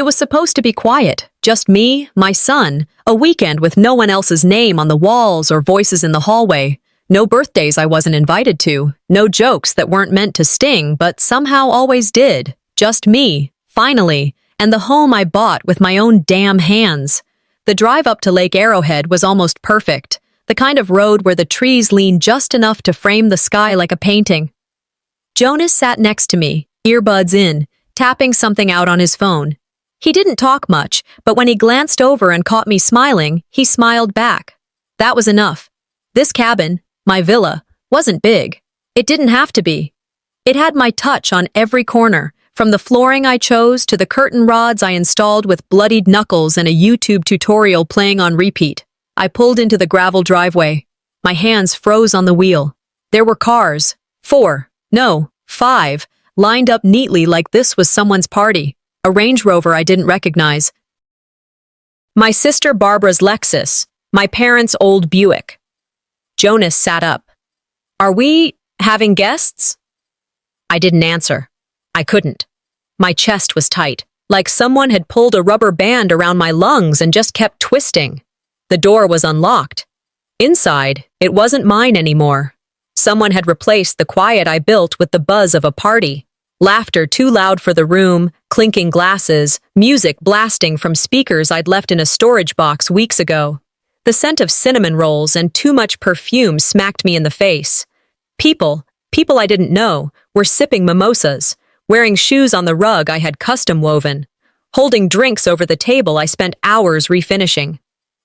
It was supposed to be quiet, just me, my son, a weekend with no one else's name on the walls or voices in the hallway. No birthdays I wasn't invited to, no jokes that weren't meant to sting but somehow always did. Just me, finally, and the home I bought with my own damn hands. The drive up to Lake Arrowhead was almost perfect, the kind of road where the trees lean just enough to frame the sky like a painting. Jonas sat next to me, earbuds in, tapping something out on his phone. He didn't talk much, but when he glanced over and caught me smiling, he smiled back. That was enough. This cabin, my villa, wasn't big. It didn't have to be. It had my touch on every corner, from the flooring I chose to the curtain rods I installed with bloodied knuckles and a YouTube tutorial playing on repeat. I pulled into the gravel driveway. My hands froze on the wheel. There were cars, 4, no, 5, lined up neatly like this was someone's party. A Range Rover I didn't recognize. My sister Barbara's Lexus, my parents' old Buick. Jonas sat up. Are we having guests? I didn't answer. I couldn't. My chest was tight, like someone had pulled a rubber band around my lungs and just kept twisting. The door was unlocked. Inside, it wasn't mine anymore. Someone had replaced the quiet I built with the buzz of a party. Laughter too loud for the room, clinking glasses, music blasting from speakers I'd left in a storage box weeks ago. The scent of cinnamon rolls and too much perfume smacked me in the face. People I didn't know, were sipping mimosas, wearing shoes on the rug I had custom woven, holding drinks over the table I spent hours refinishing.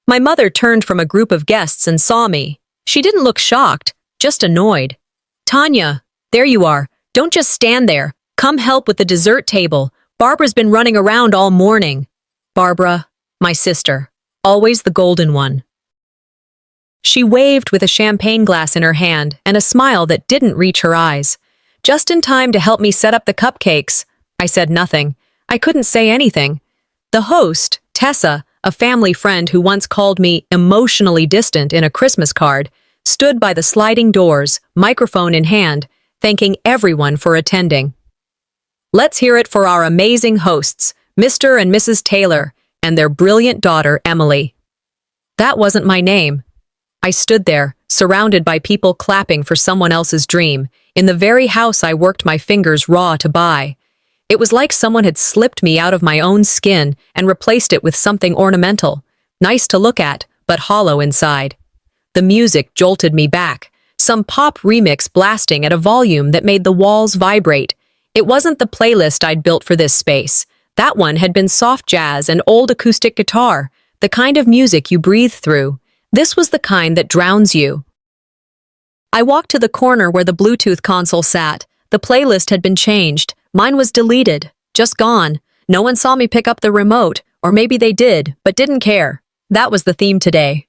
My mother turned from a group of guests and saw me. She didn't look shocked, just annoyed. Tanya, there you are. Don't just stand there. Come help with the dessert table. Barbara's been running around all morning. Barbara, my sister, always the golden one. She waved with a champagne glass in her hand and a smile that didn't reach her eyes. Just in time to help me set up the cupcakes. I said nothing. I couldn't say anything. The host, Tessa, a family friend who once called me emotionally distant in a Christmas card, stood by the sliding doors, microphone in hand, thanking everyone for attending. Let's hear it for our amazing hosts, Mr. and Mrs. Taylor, and their brilliant daughter, Emily. That wasn't my name. I stood there, surrounded by people clapping for someone else's dream, in the very house I worked my fingers raw to buy. It was like someone had slipped me out of my own skin and replaced it with something ornamental, nice to look at, but hollow inside. The music jolted me back, some pop remix blasting at a volume that made the walls vibrate. It wasn't the playlist I'd built for this space. That one had been soft jazz and old acoustic guitar, the kind of music you breathe through. This was the kind that drowns you. I walked to the corner where the Bluetooth console sat. The playlist had been changed. Mine was deleted, just gone. No one saw me pick up the remote, or maybe they did, but didn't care. That was the theme today.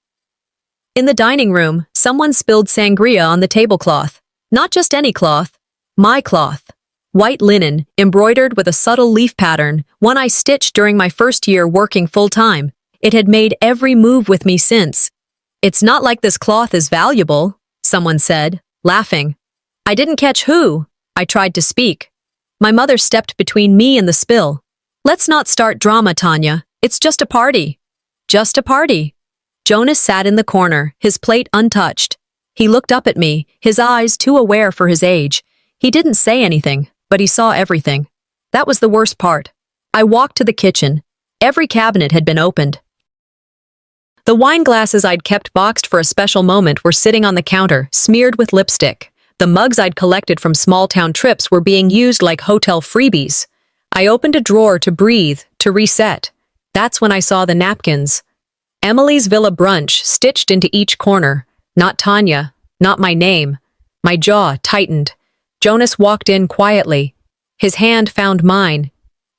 In the dining room, someone spilled sangria on the tablecloth. Not just any cloth, my cloth. White linen, embroidered with a subtle leaf pattern, one I stitched during my first year working full-time. It had made every move with me since. It's not like this cloth is valuable, someone said, laughing. I didn't catch who. I tried to speak. My mother stepped between me and the spill. Let's not start drama, Tanya. It's just a party. Just a party. Jonas sat in the corner, his plate untouched. He looked up at me, his eyes too aware for his age. He didn't say anything, but he saw everything. That was the worst part. I walked to the kitchen. Every cabinet had been opened. The wine glasses I'd kept boxed for a special moment were sitting on the counter, smeared with lipstick. The mugs I'd collected from small-town trips were being used like hotel freebies. I opened a drawer to breathe, to reset. That's when I saw the napkins. Emily's Villa brunch stitched into each corner. Not Tanya, not my name. My jaw tightened. Jonas walked in quietly. His hand found mine.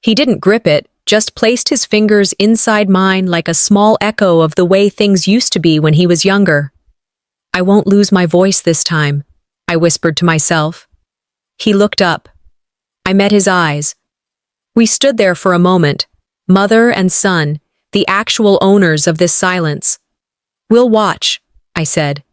He didn't grip it, just placed his fingers inside mine like a small echo of the way things used to be when he was younger. I won't lose my voice this time, I whispered to myself. He looked up. I met his eyes. We stood there for a moment, mother and son, the actual owners of this silence. We'll watch, I said.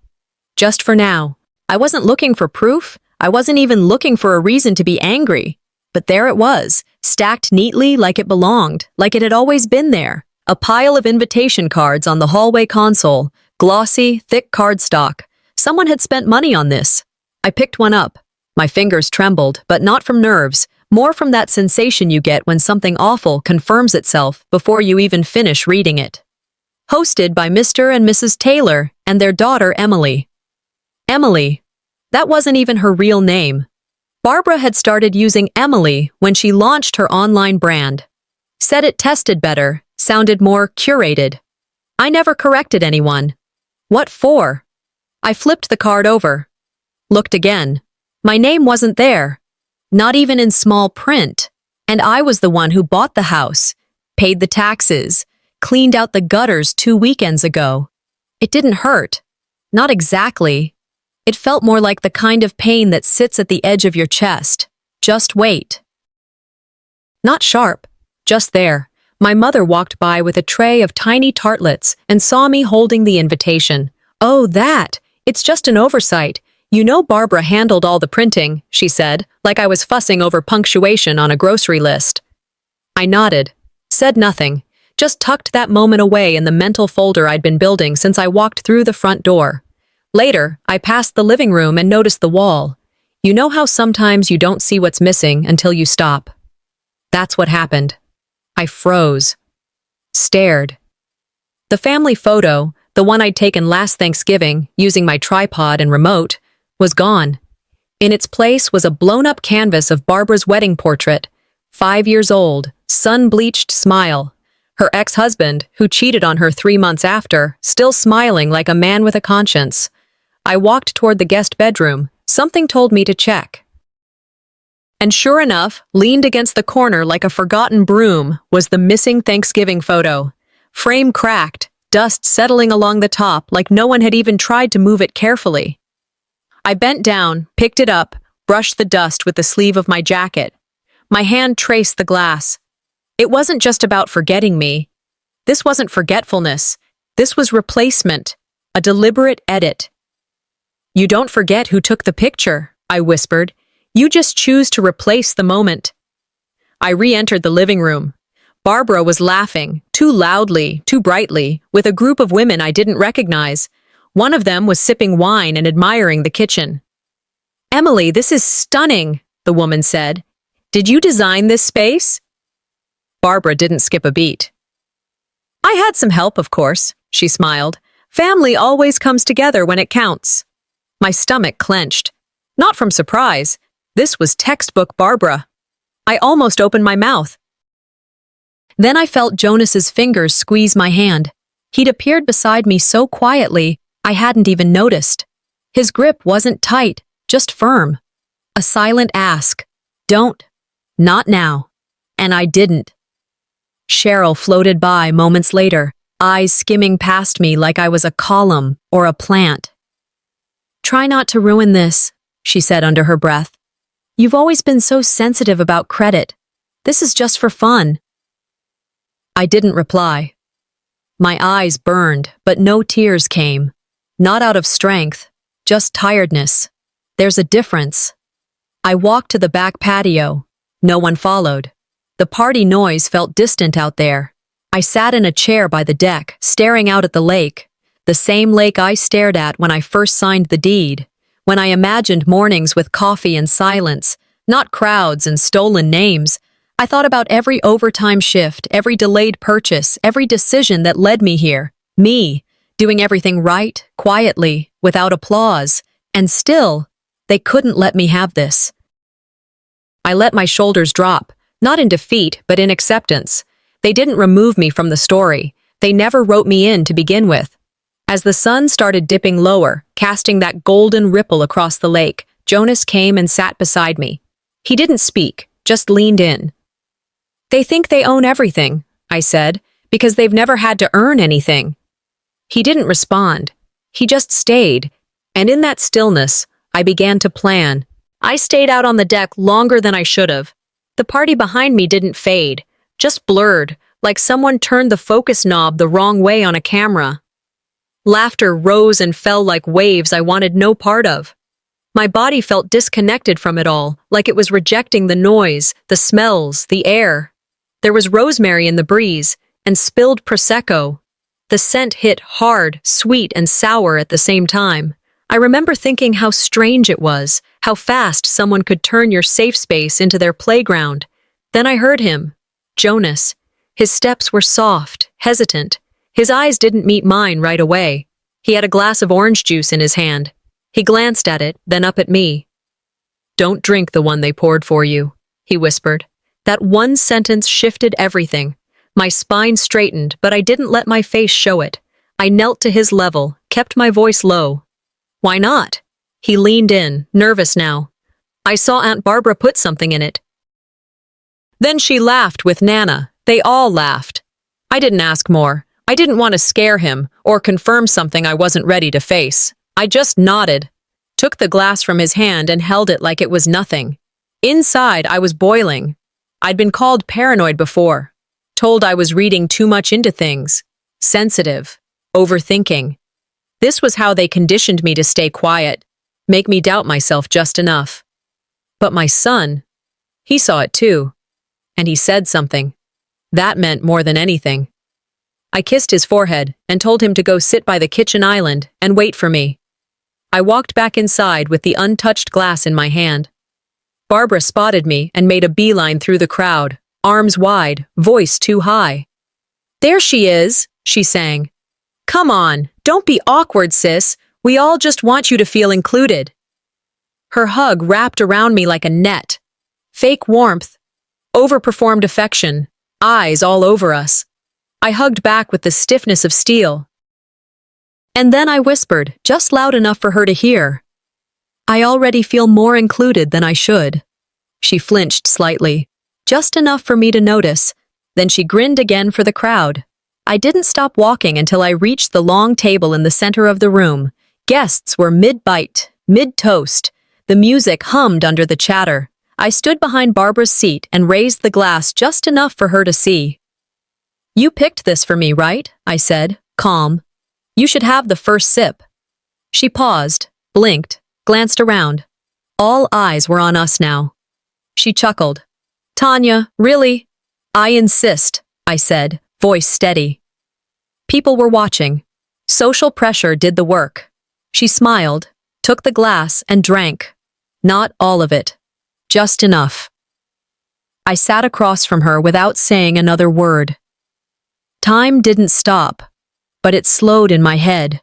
Just for now. I wasn't looking for proof. I wasn't even looking for a reason to be angry. But there it was, stacked neatly like it belonged, like it had always been there. A pile of invitation cards on the hallway console, glossy, thick cardstock. Someone had spent money on this. I picked one up. My fingers trembled, but not from nerves, more from that sensation you get when something awful confirms itself before you even finish reading it. Hosted by Mr. and Mrs. Taylor and their daughter Emily. Emily. That wasn't even her real name. Barbara had started using Emily when she launched her online brand. Said it tested better, sounded more curated. I never corrected anyone. What for? I flipped the card over. Looked again. My name wasn't there. Not even in small print. And I was the one who bought the house, paid the taxes, cleaned out the gutters 2 weekends ago. It didn't hurt. Not exactly. It felt more like the kind of pain that sits at the edge of your chest. Just wait. Not sharp. Just there. My mother walked by with a tray of tiny tartlets and saw me holding the invitation. Oh, that! It's just an oversight. You know Barbara handled all the printing, she said, like I was fussing over punctuation on a grocery list. I nodded, said nothing, just tucked that moment away in the mental folder I'd been building since I walked through the front door. Later, I passed the living room and noticed the wall. You know how sometimes you don't see what's missing until you stop? That's what happened. I froze. Stared. The family photo, the one I'd taken last Thanksgiving using my tripod and remote, was gone. In its place was a blown-up canvas of Barbara's wedding portrait, 5 years old, sun-bleached smile. Her ex-husband, who cheated on her 3 months after, still smiling like a man with a conscience. I walked toward the guest bedroom. Something told me to check. And sure enough, leaned against the corner like a forgotten broom was the missing Thanksgiving photo. Frame cracked, dust settling along the top like no one had even tried to move it carefully. I bent down, picked it up, brushed the dust with the sleeve of my jacket. My hand traced the glass. It wasn't just about forgetting me. This wasn't forgetfulness. This was replacement, a deliberate edit. You don't forget who took the picture, I whispered. You just choose to replace the moment. I re-entered the living room. Barbara was laughing, too loudly, too brightly, with a group of women I didn't recognize. One of them was sipping wine and admiring the kitchen. Emily, this is stunning, the woman said. Did you design this space? Barbara didn't skip a beat. I had some help, of course, she smiled. Family always comes together when it counts. My stomach clenched. Not from surprise. This was textbook Barbara. I almost opened my mouth. Then I felt Jonas's fingers squeeze my hand. He'd appeared beside me so quietly, I hadn't even noticed. His grip wasn't tight, just firm. A silent ask. Don't. Not now. And I didn't. Cheryl floated by moments later, eyes skimming past me like I was a column or a plant. Try not to ruin this, she said under her breath. You've always been so sensitive about credit. This is just for fun. I didn't reply. My eyes burned, but no tears came. Not out of strength, just tiredness. There's a difference. I walked to the back patio. No one followed. The party noise felt distant out there. I sat in a chair by the deck, staring out at the lake. The same lake I stared at when I first signed the deed. When I imagined mornings with coffee and silence, not crowds and stolen names. I thought about every overtime shift, every delayed purchase, every decision that led me here. Me, doing everything right, quietly, without applause. And still, they couldn't let me have this. I let my shoulders drop, not in defeat, but in acceptance. They didn't remove me from the story. They never wrote me in to begin with. As the sun started dipping lower, casting that golden ripple across the lake, Jonas came and sat beside me. He didn't speak, just leaned in. They think they own everything, I said, because they've never had to earn anything. He didn't respond. He just stayed, and in that stillness, I began to plan. I stayed out on the deck longer than I should have. The party behind me didn't fade, just blurred, like someone turned the focus knob the wrong way on a camera. Laughter rose and fell like waves I wanted no part of. My body felt disconnected from it all, like it was rejecting the noise, the smells, the air. There was rosemary in the breeze, and spilled Prosecco. The scent hit hard, sweet, and sour at the same time. I remember thinking how strange it was, how fast someone could turn your safe space into their playground. Then I heard him. Jonas. His steps were soft, hesitant. His eyes didn't meet mine right away. He had a glass of orange juice in his hand. He glanced at it, then up at me. "Don't drink the one they poured for you," he whispered. That one sentence shifted everything. My spine straightened, but I didn't let my face show it. I knelt to his level, kept my voice low. "Why not?" He leaned in, nervous now. "I saw Aunt Barbara put something in it." Then she laughed with Nana. They all laughed. I didn't ask more. I didn't want to scare him or confirm something I wasn't ready to face. I just nodded, took the glass from his hand and held it like it was nothing. Inside, I was boiling. I'd been called paranoid before, told I was reading too much into things, sensitive, overthinking. This was how they conditioned me to stay quiet, make me doubt myself just enough. But my son, he saw it too, and he said something. That meant more than anything. I kissed his forehead and told him to go sit by the kitchen island and wait for me. I walked back inside with the untouched glass in my hand. Barbara spotted me and made a beeline through the crowd, arms wide, voice too high. "There she is," she sang. "Come on, don't be awkward, sis. We all just want you to feel included." Her hug wrapped around me like a net. Fake warmth, overperformed affection, eyes all over us. I hugged back with the stiffness of steel. And then I whispered, just loud enough for her to hear. "I already feel more included than I should." She flinched slightly, just enough for me to notice. Then she grinned again for the crowd. I didn't stop walking until I reached the long table in the center of the room. Guests were mid-bite, mid-toast. The music hummed under the chatter. I stood behind Barbara's seat and raised the glass just enough for her to see. "You picked this for me, right?" I said, calm. "You should have the first sip." She paused, blinked, glanced around. All eyes were on us now. She chuckled. "Tanya, really?" "I insist," I said, voice steady. People were watching. Social pressure did the work. She smiled, took the glass and drank. Not all of it. Just enough. I sat across from her without saying another word. Time didn't stop, but it slowed in my head.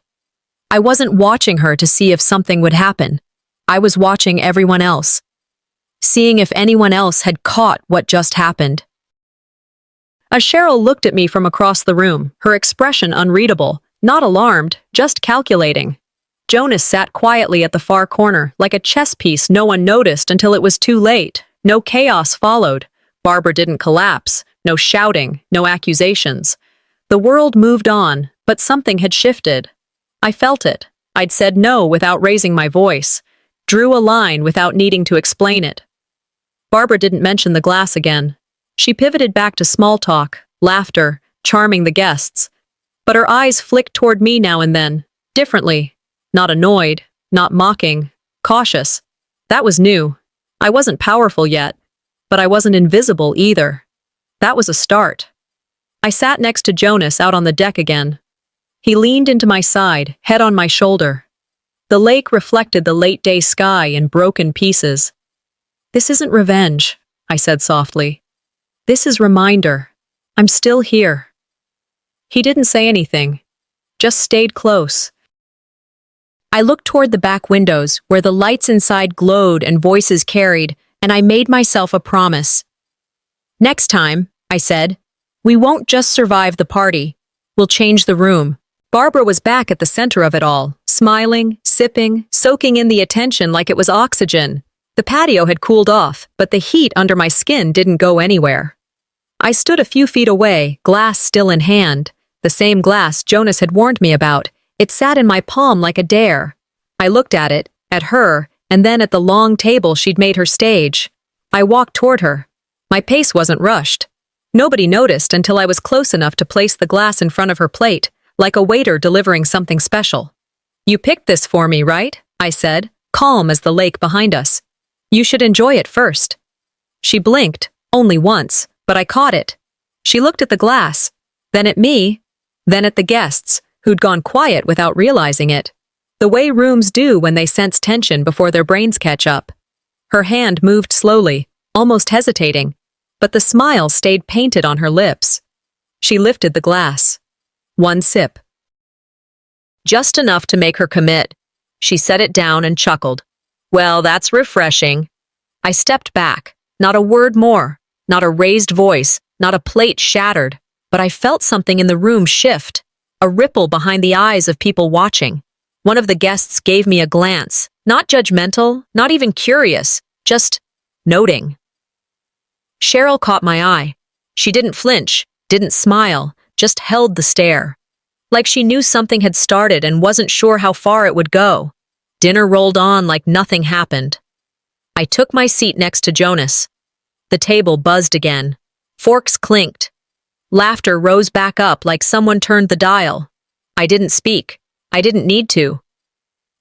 I wasn't watching her to see if something would happen. I was watching everyone else, seeing if anyone else had caught what just happened. As Cheryl looked at me from across the room, her expression unreadable, not alarmed, just calculating. Jonas sat quietly at the far corner, like a chess piece no one noticed until it was too late. No chaos followed. Barbara didn't collapse. No shouting, no accusations. The world moved on, but something had shifted. I felt it. I'd said no without raising my voice. Drew a line without needing to explain it. Barbara didn't mention the glass again. She pivoted back to small talk, laughter, charming the guests. But her eyes flicked toward me now and then, differently. Not annoyed, not mocking, cautious. That was new. I wasn't powerful yet, but I wasn't invisible either. That was a start. I sat next to Jonas out on the deck again. He leaned into my side, head on my shoulder. The lake reflected the late-day sky in broken pieces. "This isn't revenge," I said softly. "This is reminder. I'm still here." He didn't say anything, just stayed close. I looked toward the back windows, where the lights inside glowed and voices carried, and I made myself a promise. "Next time," I said, "we won't just survive the party. We'll change the room." Barbara was back at the center of it all, smiling, sipping, soaking in the attention like it was oxygen. The patio had cooled off, but the heat under my skin didn't go anywhere. I stood a few feet away, glass still in hand, the same glass Jonas had warned me about. It sat in my palm like a dare. I looked at it, at her, and then at the long table she'd made her stage. I walked toward her. My pace wasn't rushed. Nobody noticed until I was close enough to place the glass in front of her plate, like a waiter delivering something special. "You picked this for me, right?" I said, calm as the lake behind us. You should enjoy it first. She blinked, only once, but I caught it. She looked at the glass, then at me, then at the guests, who'd gone quiet without realizing it. The way rooms do when they sense tension before their brains catch up. Her hand moved slowly, almost hesitating, but the smile stayed painted on her lips. She lifted the glass. One sip. Just enough to make her commit. She set it down and chuckled. Well, that's refreshing. I stepped back. Not a word more, not a raised voice, not a plate shattered, but I felt something in the room shift, a ripple behind the eyes of people watching. One of the guests gave me a glance, not judgmental, not even curious, just noting. Cheryl caught my eye. She didn't flinch, didn't smile, just held the stare. Like she knew something had started and wasn't sure how far it would go. Dinner rolled on like nothing happened. I took my seat next to Jonas. The table buzzed again. Forks clinked. Laughter rose back up like someone turned the dial. I didn't speak. I didn't need to.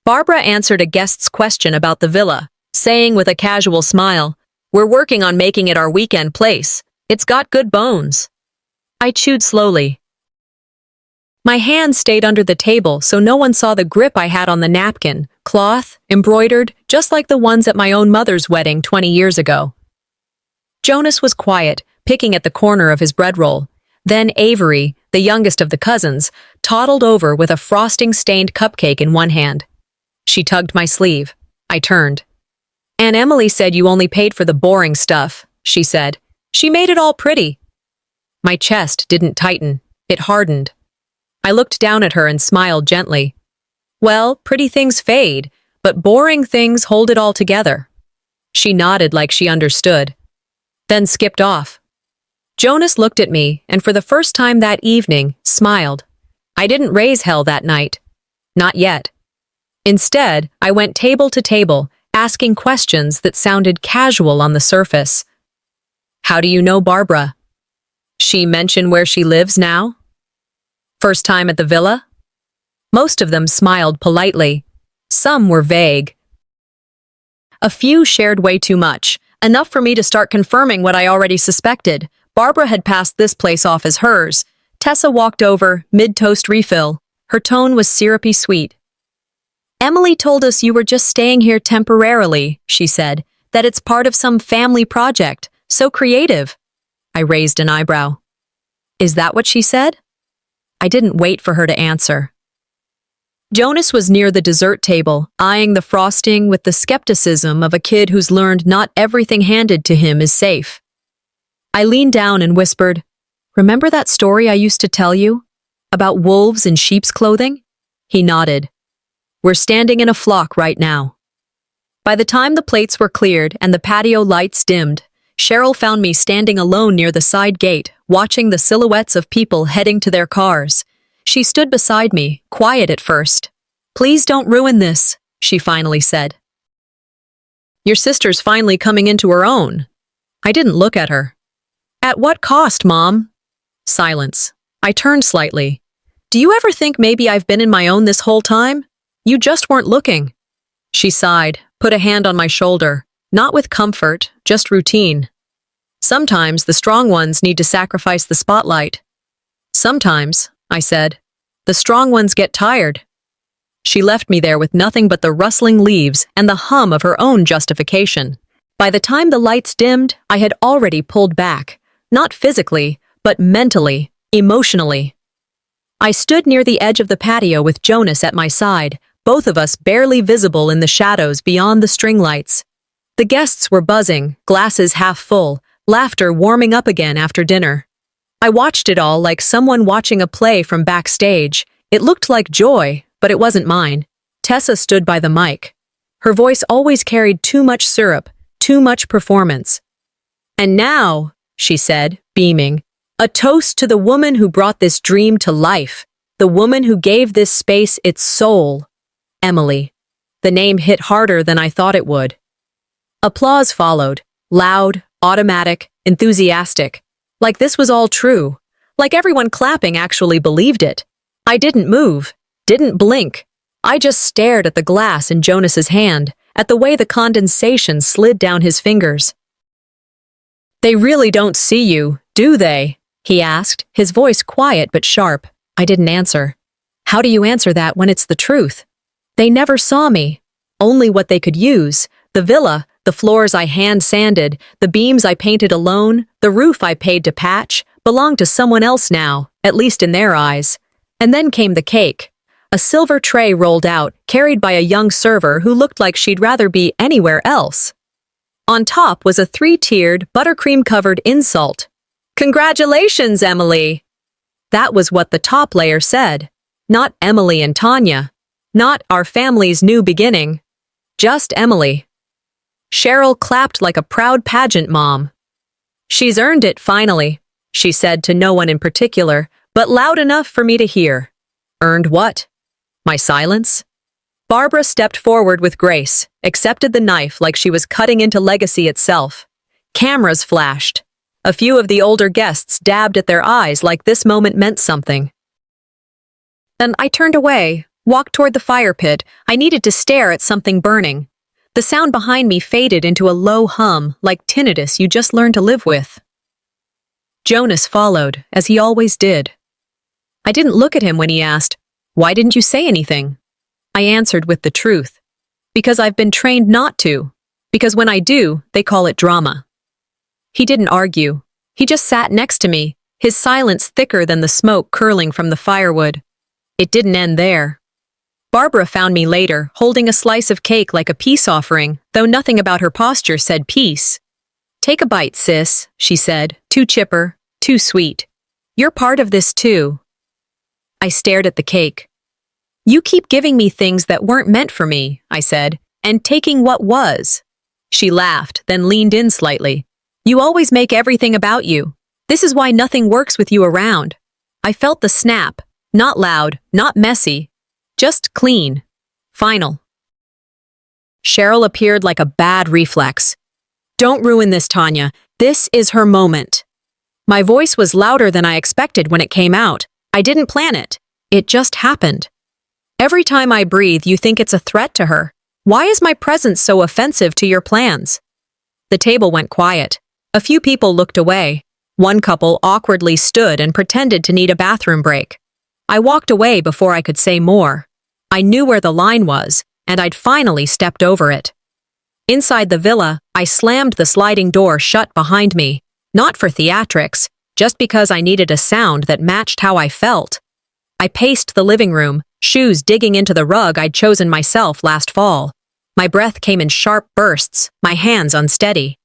Barbara answered a guest's question about the villa, saying with a casual smile, "We're working on making it our weekend place. It's got good bones." I chewed slowly. My hand stayed under the table so no one saw the grip I had on the napkin, cloth, embroidered, just like the ones at my own mother's wedding 20 years ago. Jonas was quiet, picking at the corner of his bread roll. Then Avery, the youngest of the cousins, toddled over with a frosting-stained cupcake in one hand. She tugged my sleeve. I turned. "Aunt Emily said you only paid for the boring stuff," she said. "She made it all pretty." My chest didn't tighten. It hardened. I looked down at her and smiled gently. "Well, pretty things fade, but boring things hold it all together." She nodded like she understood, then skipped off. Jonas looked at me and for the first time that evening, smiled. I didn't raise hell that night. Not yet. Instead, I went table to table, asking questions that sounded casual on the surface. "How do you know Barbara? She mention where she lives now? First time at the villa?" Most of them smiled politely. Some were vague. A few shared way too much, enough for me to start confirming what I already suspected. Barbara had passed this place off as hers. Tessa walked over, mid-toast refill. Her tone was syrupy sweet. "Emily told us you were just staying here temporarily," she said, "that it's part of some family project. So creative." I raised an eyebrow. "Is that what she said?" I didn't wait for her to answer. Jonas was near the dessert table, eyeing the frosting with the skepticism of a kid who's learned not everything handed to him is safe. I leaned down and whispered, "Remember that story I used to tell you? About wolves in sheep's clothing?" He nodded. "We're standing in a flock right now." By the time the plates were cleared and the patio lights dimmed, Cheryl found me standing alone near the side gate, watching the silhouettes of people heading to their cars. She stood beside me, quiet at first. "Please don't ruin this," she finally said. "Your sister's finally coming into her own." I didn't look at her. "At what cost, Mom?" Silence. I turned slightly. "Do you ever think maybe I've been in my own this whole time? You just weren't looking." She sighed, put a hand on my shoulder. Not with comfort, just routine. "Sometimes the strong ones need to sacrifice the spotlight." "Sometimes," I said, "the strong ones get tired." She left me there with nothing but the rustling leaves and the hum of her own justification. By the time the lights dimmed, I had already pulled back. Not physically, but mentally, emotionally. I stood near the edge of the patio with Jonas at my side, both of us barely visible in the shadows beyond the string lights. The guests were buzzing, glasses half full, laughter warming up again after dinner. I watched it all like someone watching a play from backstage. It looked like joy, but it wasn't mine. Tessa stood by the mic. Her voice always carried too much syrup, too much performance. "And now," she said, beaming, "a toast to the woman who brought this dream to life, the woman who gave this space its soul. Emily." The name hit harder than I thought it would. Applause followed, loud, automatic, enthusiastic. Like this was all true. Like everyone clapping actually believed it. I didn't move, didn't blink. I just stared at the glass in Jonas's hand, at the way the condensation slid down his fingers. "They really don't see you, do they?" he asked, his voice quiet but sharp. I didn't answer. How do you answer that when it's the truth? They never saw me. Only what they could use. The villa, the floors I hand-sanded, the beams I painted alone, the roof I paid to patch, belonged to someone else now, at least in their eyes. And then came the cake. A silver tray rolled out, carried by a young server who looked like she'd rather be anywhere else. On top was a 3-tiered, buttercream-covered insult. "Congratulations, Emily!" That was what the top layer said. Not Emily and Tanya. Not our family's new beginning. Just Emily. Cheryl clapped like a proud pageant mom. "She's earned it, finally," she said to no one in particular, but loud enough for me to hear. Earned what? My silence? Barbara stepped forward with grace, accepted the knife like she was cutting into legacy itself. Cameras flashed. A few of the older guests dabbed at their eyes like this moment meant something. Then I turned away, walked toward the fire pit. I needed to stare at something burning. The sound behind me faded into a low hum, like tinnitus you just learned to live with. Jonas followed, as he always did. I didn't look at him when he asked, "Why didn't you say anything?" I answered with the truth. Because I've been trained not to. Because when I do, they call it drama. He didn't argue. He just sat next to me, his silence thicker than the smoke curling from the firewood. It didn't end there. Barbara found me later, holding a slice of cake like a peace offering, though nothing about her posture said peace. "Take a bite, sis," she said, too chipper, too sweet. "You're part of this too." I stared at the cake. "You keep giving me things that weren't meant for me," I said, "and taking what was." She laughed, then leaned in slightly. "You always make everything about you. This is why nothing works with you around." I felt the snap, not loud, not messy, just clean. Final. Cheryl appeared like a bad reflex. "Don't ruin this, Tanya. This is her moment." My voice was louder than I expected when it came out. I didn't plan it. It just happened. Every time I breathe, you think it's a threat to her. Why is my presence so offensive to your plans? The table went quiet. A few people looked away. One couple awkwardly stood and pretended to need a bathroom break. I walked away before I could say more. I knew where the line was, and I'd finally stepped over it. Inside the villa, I slammed the sliding door shut behind me, not for theatrics, just because I needed a sound that matched how I felt. I paced the living room, shoes digging into the rug I'd chosen myself last fall. My breath came in sharp bursts, my hands unsteady.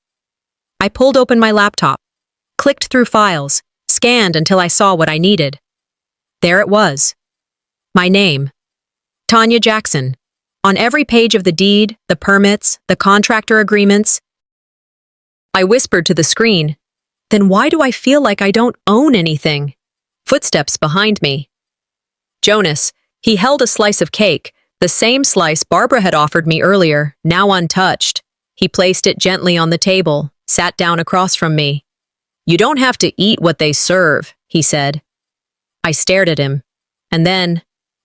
I pulled open my laptop, clicked through files, scanned until I saw what I needed. There it was. My name. Tanya Jackson. On every page of the deed, the permits, the contractor agreements. I whispered to the screen, "Then why do I feel like I don't own anything?" Footsteps behind me. Jonas. He held a slice of cake, the same slice Barbara had offered me earlier, now untouched. He placed it gently on the table, sat down across from me. "You don't have to eat what they serve," he said. I stared at him. And then,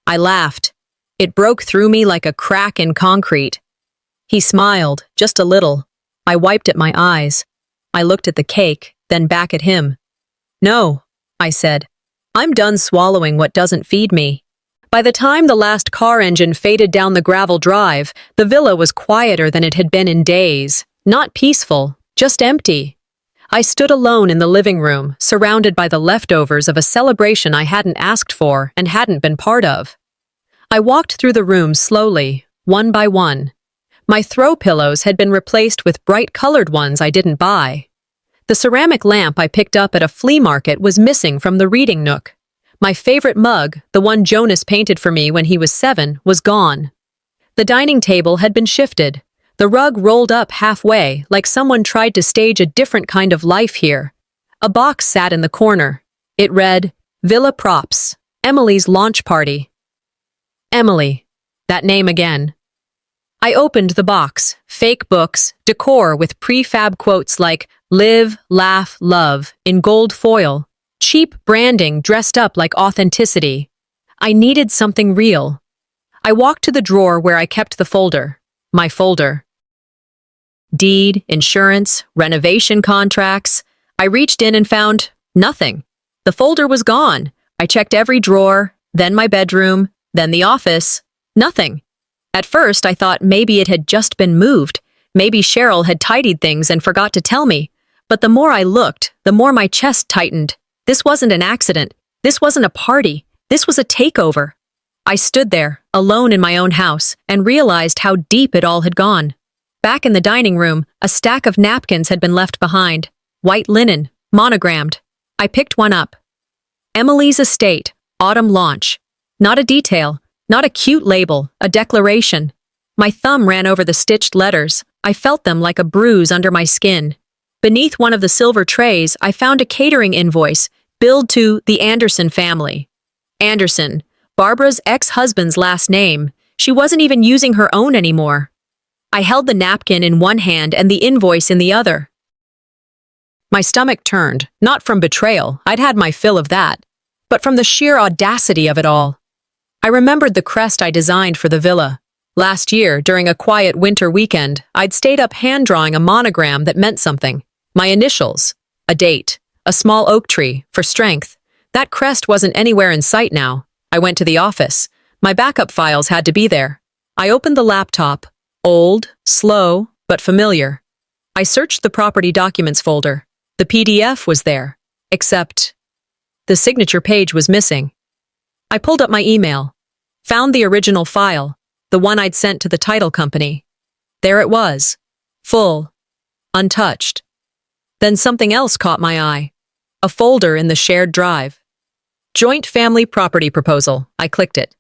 I laughed. It broke through me like a crack in concrete. He smiled, just a little. I wiped at my eyes. I looked at the cake, then back at him. "No," I said. "I'm done swallowing what doesn't feed me." By the time the last car engine faded down the gravel drive, the villa was quieter than it had been in days. Not peaceful, just empty. I stood alone in the living room, surrounded by the leftovers of a celebration I hadn't asked for and hadn't been part of. I walked through the room slowly, one by one. My throw pillows had been replaced with bright-colored ones I didn't buy. The ceramic lamp I picked up at a flea market was missing from the reading nook. My favorite mug, the one Jonas painted for me when he was 7, was gone. The dining table had been shifted. The rug rolled up halfway, like someone tried to stage a different kind of life here. A box sat in the corner. It read, "Villa Props, Emily's Launch Party." Emily. That name again. I opened the box. Fake books, decor with prefab quotes like "Live, Laugh, Love" in gold foil. Cheap branding dressed up like authenticity. I needed something real. I walked to the drawer where I kept the folder. My folder. Deed, insurance, renovation contracts. I reached in and found nothing. The folder was gone. I checked every drawer, then my bedroom, then the office. Nothing. At first, I thought maybe it had just been moved. Maybe Cheryl had tidied things and forgot to tell me. But the more I looked, the more my chest tightened. This wasn't an accident. This wasn't a party. This was a takeover. I stood there, alone in my own house, and realized how deep it all had gone. Back in the dining room, a stack of napkins had been left behind. White linen, monogrammed. I picked one up. Emily's estate, autumn launch. Not a detail, not a cute label, a declaration. My thumb ran over the stitched letters. I felt them like a bruise under my skin. Beneath one of the silver trays, I found a catering invoice, billed to the Anderson family. Anderson, Barbara's ex-husband's last name. She wasn't even using her own anymore. I held the napkin in one hand and the invoice in the other. My stomach turned, not from betrayal, I'd had my fill of that, but from the sheer audacity of it all. I remembered the crest I designed for the villa. Last year, during a quiet winter weekend, I'd stayed up hand-drawing a monogram that meant something. My initials, a date, a small oak tree, for strength. That crest wasn't anywhere in sight now. I went to the office. My backup files had to be there. I opened the laptop. Old, slow, but familiar. I searched the property documents folder. The PDF was there, except the signature page was missing. I pulled up my email, found the original file, the one I'd sent to the title company. There it was, full, untouched. Then something else caught my eye, a folder in the shared drive. Joint family property proposal. I clicked it.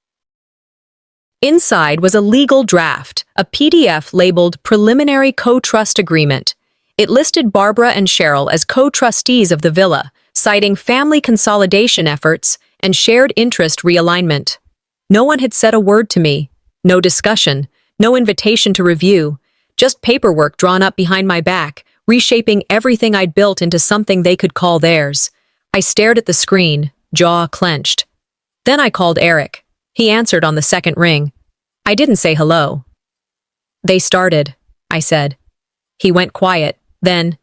Inside was a legal draft, a PDF labeled Preliminary Co-Trust Agreement. It listed Barbara and Cheryl as co-trustees of the villa, citing family consolidation efforts and shared interest realignment. No one had said a word to me. No discussion, no invitation to review, just paperwork drawn up behind my back, reshaping everything I'd built into something they could call theirs. I stared at the screen, jaw clenched. Then I called Eric. He answered on the second ring. I didn't say hello. They started, I said. He went quiet, then,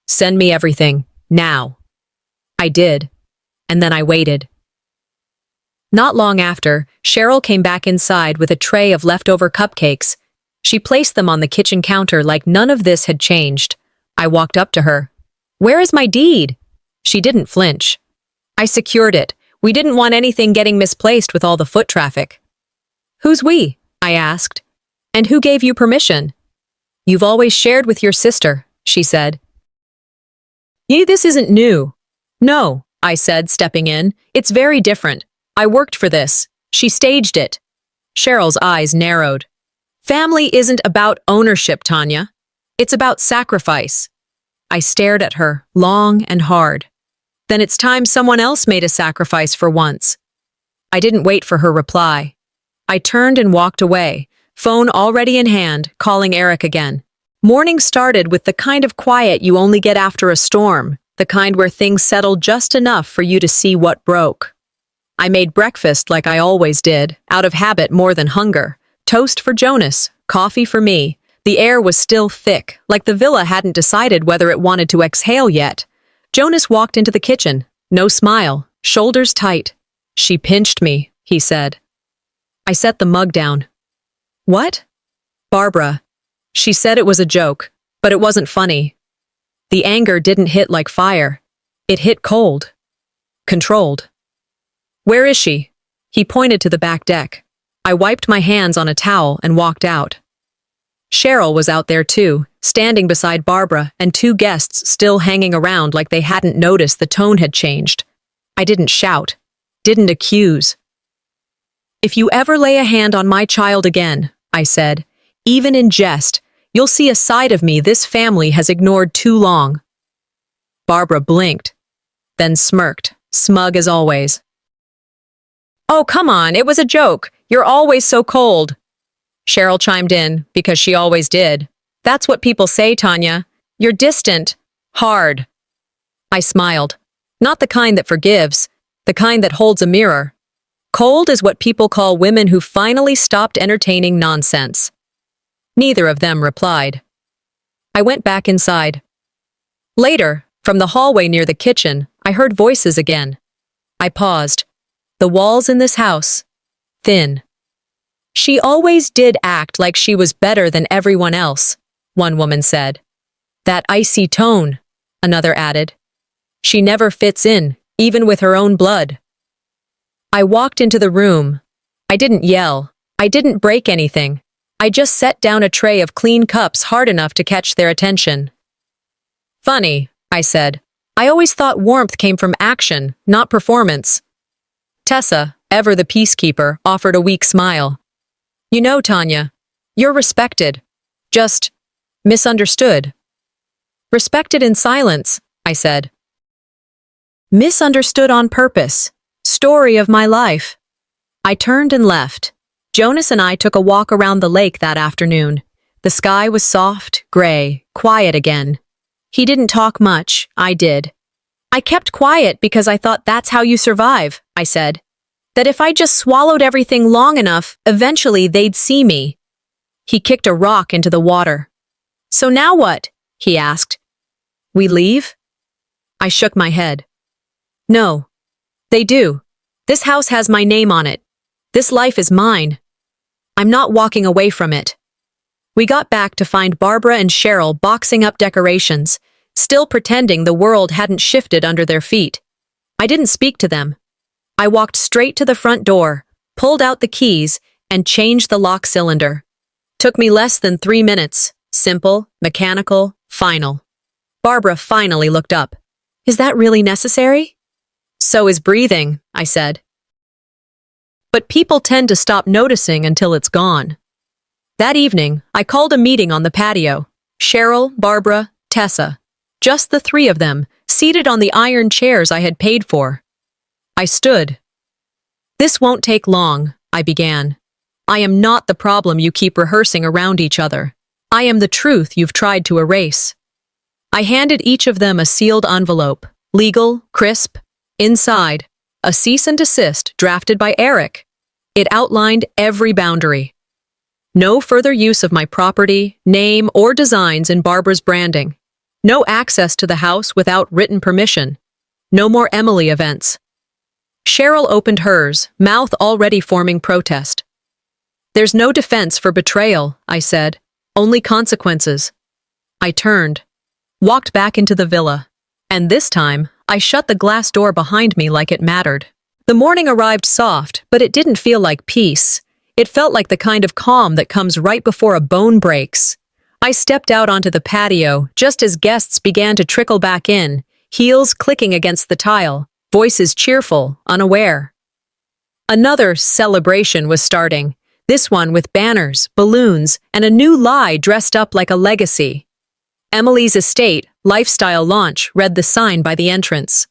send me everything, now. I did, and then I waited. Not long after, Cheryl came back inside with a tray of leftover cupcakes. She placed them on the kitchen counter like none of this had changed. I walked up to her. Where is my deed? She didn't flinch. I secured it. We didn't want anything getting misplaced with all the foot traffic. Who's we? I asked. And who gave you permission? You've always shared with your sister, she said. This isn't new. No, I said, stepping in. It's very different. I worked for this. She staged it. Cheryl's eyes narrowed. Family isn't about ownership, Tanya. It's about sacrifice. I stared at her, long and hard. Then it's time someone else made a sacrifice for once. I didn't wait for her reply. I turned and walked away, phone already in hand, calling Eric again. Morning started with the kind of quiet you only get after a storm, the kind where things settle just enough for you to see what broke. I made breakfast like I always did, out of habit more than hunger. Toast for Jonas, coffee for me. The air was still thick, like the villa hadn't decided whether it wanted to exhale yet. Jonas walked into the kitchen, no smile, shoulders tight. She pinched me, he said. I set the mug down. What? Barbara. She said it was a joke, but it wasn't funny. The anger didn't hit like fire. It hit cold. Controlled. Where is she? He pointed to the back deck. I wiped my hands on a towel and walked out. Cheryl was out there too, standing beside Barbara and two guests still hanging around like they hadn't noticed the tone had changed. I didn't shout, didn't accuse. If you ever lay a hand on my child again, I said, even in jest, you'll see a side of me this family has ignored too long. Barbara blinked, then smirked, smug as always. Oh, come on, it was a joke. You're always so cold. Cheryl chimed in, because she always did. That's what people say, Tanya. You're distant. Hard. I smiled. Not the kind that forgives, the kind that holds a mirror. Cold is what people call women who finally stopped entertaining nonsense. Neither of them replied. I went back inside. Later, from the hallway near the kitchen, I heard voices again. I paused. The walls in this house, thin. She always did act like she was better than everyone else, one woman said. That icy tone, another added. She never fits in, even with her own blood. I walked into the room. I didn't yell. I didn't break anything. I just set down a tray of clean cups hard enough to catch their attention. Funny, I said. I always thought warmth came from action, not performance. Tessa, ever the peacekeeper, offered a weak smile. You know, Tanya, you're respected. Just misunderstood. Respected in silence, I said. Misunderstood on purpose. Story of my life. I turned and left. Jonas and I took a walk around the lake that afternoon. The sky was soft, gray, quiet again. He didn't talk much, I did. I kept quiet because I thought that's how you survive, I said. That if I just swallowed everything long enough, eventually they'd see me. He kicked a rock into the water. So now what? He asked. We leave? I shook my head. No. They do. This house has my name on it. This life is mine. I'm not walking away from it. We got back to find Barbara and Cheryl boxing up decorations, still pretending the world hadn't shifted under their feet. I didn't speak to them. I walked straight to the front door, pulled out the keys, and changed the lock cylinder. Took me less than 3 minutes. Simple, mechanical, final. Barbara finally looked up. Is that really necessary? So is breathing, I said. But people tend to stop noticing until it's gone. That evening, I called a meeting on the patio. Cheryl, Barbara, Tessa. Just the 3 of them, seated on the iron chairs I had paid for. I stood. This won't take long, I began. I am not the problem you keep rehearsing around each other. I am the truth you've tried to erase. I handed each of them a sealed envelope, legal, crisp. Inside, a cease and desist drafted by Eric. It outlined every boundary. No further use of my property, name, or designs in Barbara's branding. No access to the house without written permission. No more Emily events. Cheryl opened hers, mouth already forming protest. There's no defense for betrayal, I said. Only consequences. I turned, walked back into the villa, and this time, I shut the glass door behind me like it mattered. The morning arrived soft, but it didn't feel like peace. It felt like the kind of calm that comes right before a bone breaks. I stepped out onto the patio just as guests began to trickle back in, heels clicking against the tile, voices cheerful, unaware. Another celebration was starting, this one with banners, balloons, and a new lie dressed up like a legacy. Emily's estate, lifestyle launch, read the sign by the entrance.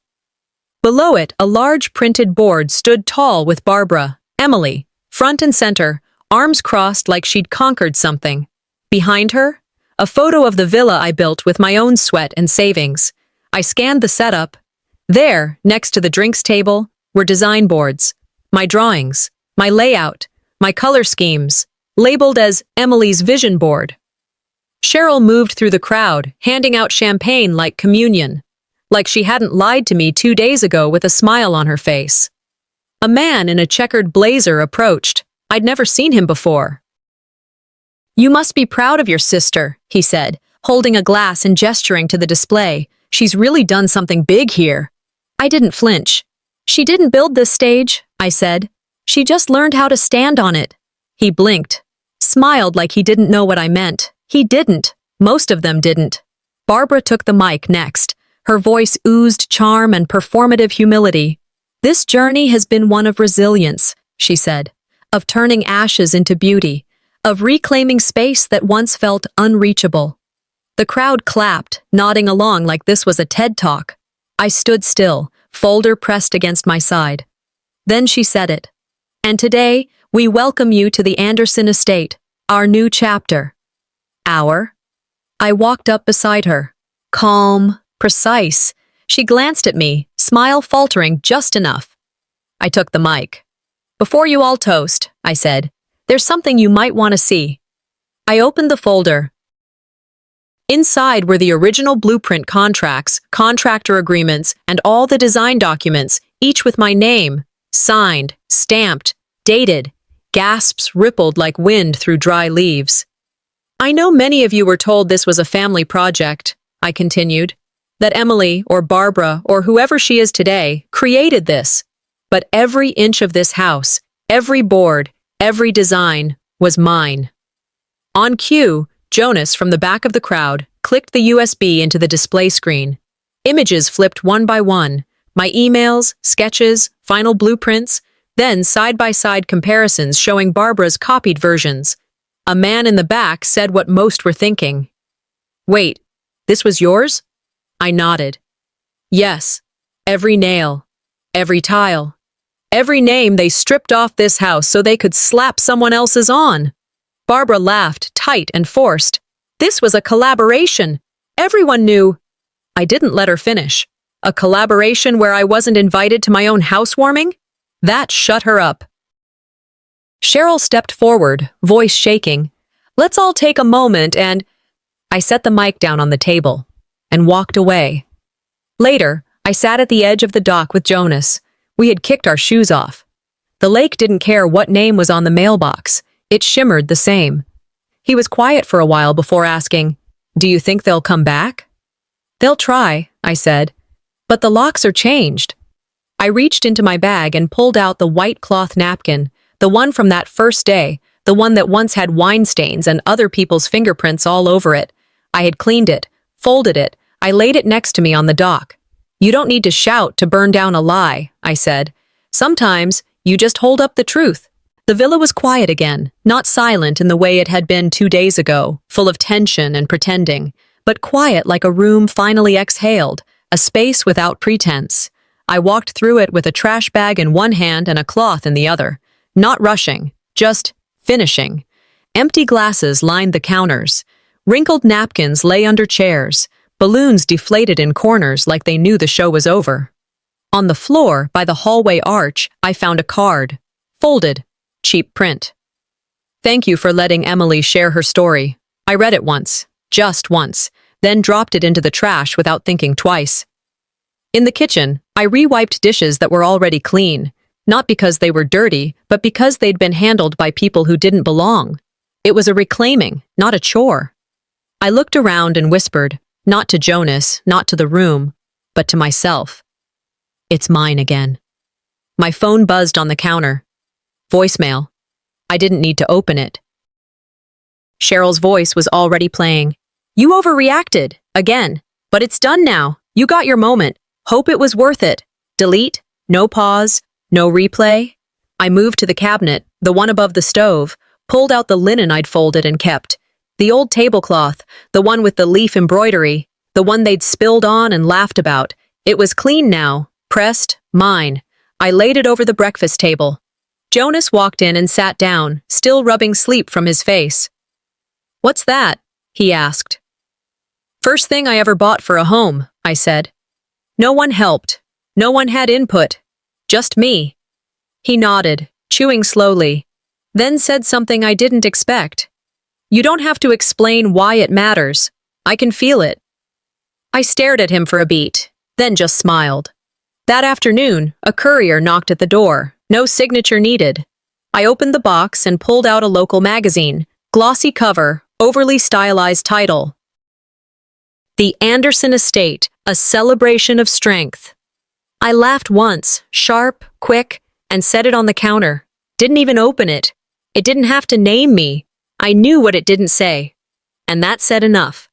Below it, a large printed board stood tall with Barbara, Emily, front and center, arms crossed like she'd conquered something. Behind her, a photo of the villa I built with my own sweat and savings. I scanned the setup. There, next to the drinks table, were design boards, my drawings, my layout, my color schemes, labeled as Emily's vision board. Cheryl moved through the crowd, handing out champagne like communion, like she hadn't lied to me 2 days ago with a smile on her face. A man in a checkered blazer approached. I'd never seen him before. You must be proud of your sister, he said, holding a glass and gesturing to the display. She's really done something big here. I didn't flinch. She didn't build this stage, I said. She just learned how to stand on it. He blinked, smiled like he didn't know what I meant. He didn't. Most of them didn't. Barbara took the mic next. Her voice oozed charm and performative humility. This journey has been one of resilience, she said, of turning ashes into beauty, of reclaiming space that once felt unreachable. The crowd clapped, nodding along like this was a TED Talk. I stood still, folder pressed against my side. Then she said it. And today, we welcome you to the Anderson estate, our new chapter. I walked up beside her. Calm, precise. She glanced at me, smile faltering just enough. I took the mic. Before you all toast, I said, there's something you might want to see. I opened the folder. Inside were the original blueprint contracts, contractor agreements, and all the design documents, each with my name, signed, stamped, dated. Gasps rippled like wind through dry leaves. I know many of you were told this was a family project, I continued, that Emily or Barbara or whoever she is today created this. But every inch of this house, every board, every design was mine. On cue, Jonas from the back of the crowd clicked the USB into the display screen. Images flipped one by one, my emails, sketches, final blueprints, then side-by-side comparisons showing Barbara's copied versions. A man in the back said what most were thinking. Wait, this was yours? I nodded. Yes, every nail, every tile, every name they stripped off this house so they could slap someone else's on. Barbara laughed, tight and forced. This was a collaboration. Everyone knew. I didn't let her finish. A collaboration where I wasn't invited to my own housewarming? That shut her up. Cheryl stepped forward, voice shaking. Let's all take a moment and... I set the mic down on the table and walked away. Later, I sat at the edge of the dock with Jonas. We had kicked our shoes off. The lake didn't care what name was on the mailbox. It shimmered the same. He was quiet for a while before asking, "Do you think they'll come back?" "They'll try," I said. "But the locks are changed." I reached into my bag and pulled out the white cloth napkin, the one from that first day, the one that once had wine stains and other people's fingerprints all over it. I had cleaned it, folded it, I laid it next to me on the dock. "You don't need to shout to burn down a lie," I said. "Sometimes you just hold up the truth." The villa was quiet again, not silent in the way it had been 2 days ago, full of tension and pretending, but quiet like a room finally exhaled, a space without pretense. I walked through it with a trash bag in one hand and a cloth in the other, not rushing, just finishing. Empty glasses lined the counters. Wrinkled napkins lay under chairs. Balloons deflated in corners like they knew the show was over. On the floor, by the hallway arch, I found a card. Folded. Cheap print. "Thank you for letting Emily share her story. I read it once, just once, then dropped it into the trash without thinking twice." In the kitchen, I re-wiped dishes that were already clean, not because they were dirty, but because they'd been handled by people who didn't belong. It was a reclaiming, not a chore. I looked around and whispered, not to Jonas, not to the room, but to myself. It's mine again. My phone buzzed on the counter. Voicemail. I didn't need to open it. Cheryl's voice was already playing. "You overreacted, again, but it's done now. You got your moment. Hope it was worth it. Delete, no pause, no replay." I moved to the cabinet, the one above the stove, pulled out the linen I'd folded and kept. The old tablecloth, the one with the leaf embroidery, the one they'd spilled on and laughed about. It was clean now, pressed, mine. I laid it over the breakfast table. Jonas walked in and sat down, still rubbing sleep from his face. "What's that?" he asked. "First thing I ever bought for a home," I said. "No one helped. No one had input. Just me." He nodded, chewing slowly, then said something I didn't expect. "You don't have to explain why it matters. I can feel it." I stared at him for a beat, then just smiled. That afternoon, a courier knocked at the door. No signature needed. I opened the box and pulled out a local magazine. Glossy cover, overly stylized title. The Anderson Estate, a celebration of strength. I laughed once, sharp, quick, and set it on the counter. Didn't even open it. It didn't have to name me. I knew what it didn't say. And that said enough.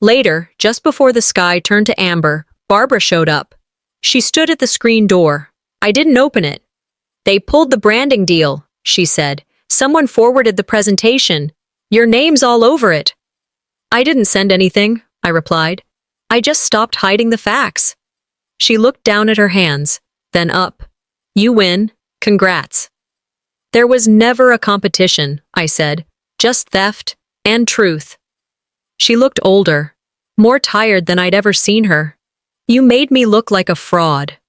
Later, just before the sky turned to amber, Barbara showed up. She stood at the screen door. I didn't open it. "They pulled the branding deal," she said. "Someone forwarded the presentation. Your name's all over it." "I didn't send anything," I replied. "I just stopped hiding the facts." She looked down at her hands, then up. "You win. Congrats." "There was never a competition," I said. "Just theft and truth." She looked older, more tired than I'd ever seen her. "You made me look like a fraud."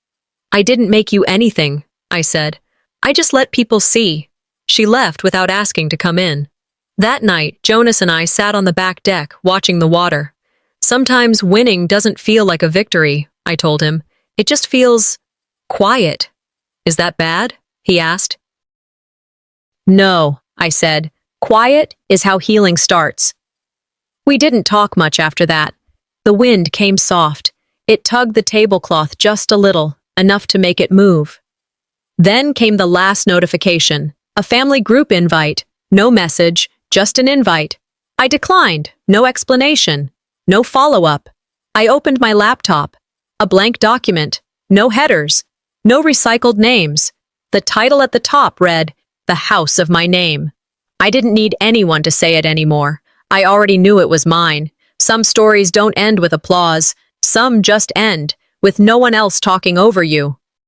"I didn't make you anything," I said. "I just let people see." She left without asking to come in. That night, Jonas and I sat on the back deck, watching the water. Sometimes winning doesn't feel like a victory, I told him. It just feels quiet. Is that bad? He asked. No, I said. Quiet is how healing starts. We didn't talk much after that. The wind came soft. It tugged the tablecloth just a little, enough to make it move. Then came the last notification, a family group invite. No message, just an invite. I declined, no explanation, no follow-up. I opened my laptop. A blank document, no headers, no recycled names. The title at the top read, "The House of My Name." I didn't need anyone to say it anymore. I already knew it was mine. Some stories don't end with applause. Some just end, with no one else talking over you.